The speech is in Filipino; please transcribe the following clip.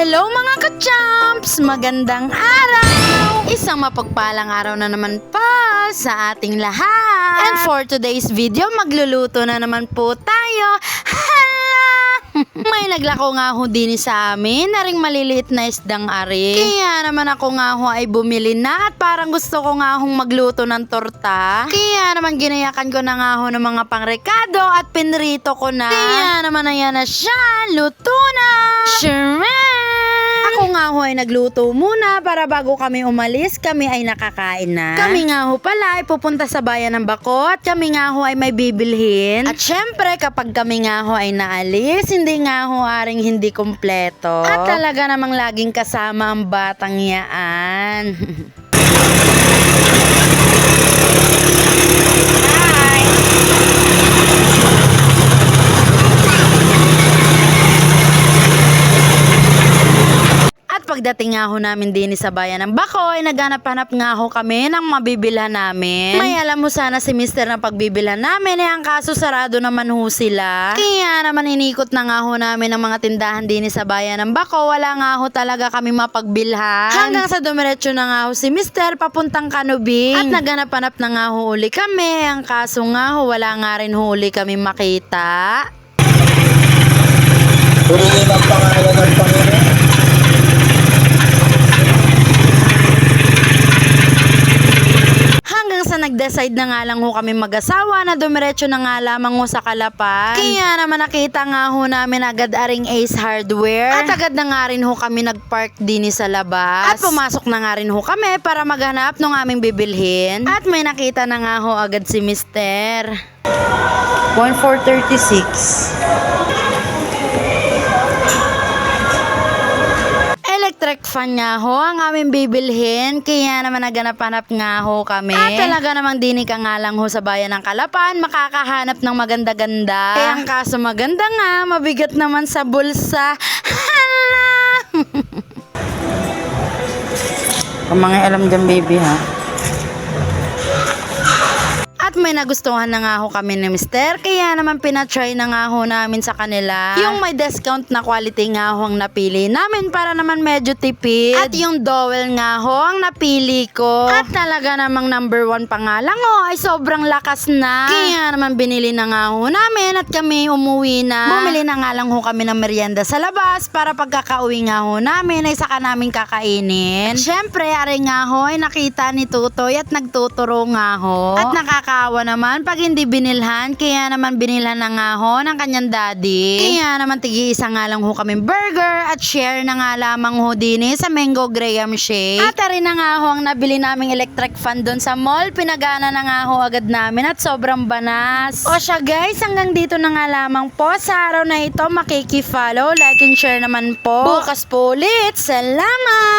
Hello mga ka-champs! Magandang araw! Isang mapagpalang araw na naman pa sa ating lahat. And for today's video, magluluto na naman po tayo. Hala! May naglako nga ho din sa amin na ring maliliit na isdang ari. Kaya naman ako nga ho ay bumili na at parang gusto ko nga hong magluto ng torta. Kaya naman ginayakan ko na nga ho ng mga pangrekado at pinrito ko na. Kaya naman ayan na siya, luto na! Ako nga ho ay nagluto muna para bago kami umalis, kami ay nakakain na. Kami nga ho pala ay pupunta sa bayan ng Bacot, kami nga ho ay may bibilhin. At syempre kapag kami nga ho ay naalis, hindi nga ho aring hindi kumpleto. At talaga namang laging kasama ang batang yaan. Pagdating nga ho namin din sa bayan ng Baco, ay naghanap-hanap nga ho kami ng mabibilhan namin. May alam mo sana si Mr. na pagbibilhan namin, ang kaso sarado naman ho sila. Kaya naman inikot na nga ho namin ang mga tindahan din sa bayan ng Baco, wala nga ho talaga kami mapagbilhan. Hanggang sa dumiretso na nga ho si Mr. papuntang Canubing. At naghanap-hanap na nga ho uli kami, ang kaso nga ho wala nga rin ho uli kami makita. Purihin ang pangalan ng Panginoon. Hanggang sa nag-decide na nga lang ho kami mag-asawa na dumiretso na nga lamang ho sa Calapan. Kaya naman nakita nga ho namin agad aring Ace Hardware. At agad na nga rin ho kami nag-park din sa labas. At pumasok na nga rin ho kami para maghanap ng aming bibilhin. At may nakita na nga ho agad si Mr. 1436. Electric fan nga ho ang aming bibilhin, kaya naman naganap-hanap nga ho kami. At talaga namang dinig ka nga lang ho sa bayan ng Calapan, makakahanap ng maganda-ganda. Kaya ang kaso maganda nga, mabigat naman sa bulsa. Hala! Ang mga alam dyan, baby, ha? At may nagustuhan na nga ho kami ni Mr. Kaya naman pinatry na nga ho namin sa kanila. Yung may discount na quality nga ho ang napili namin para naman medyo tipid. At yung dowel nga ho ang napili ko. At talaga namang number 1 pa nga lang ho ay sobrang lakas na. Kaya naman binili na nga ho namin at kami umuwi na. Bumili na nga lang ho kami ng merienda sa labas para pagkakauwi nga ho namin ay saka namin kakainin. Syempre ari nga ho ay nakita ni Tutoy at nagtuturo nga ho. At nakakaawa naman pag hindi binilhan, kaya naman binilhan na nga ho ng kanyang daddy. Kaya naman tigi-isa nga lang ho kami burger at share na nga lamang ho din sa Mango Graham Shake. At rin na nga ho ang nabili naming electric fan doon sa mall, pinagana na nga ho agad namin at sobrang banas. O siya guys, hanggang dito na nga lamang po sa araw na ito, makiki-follow, like and share naman po. Bukas po ulit, salamat!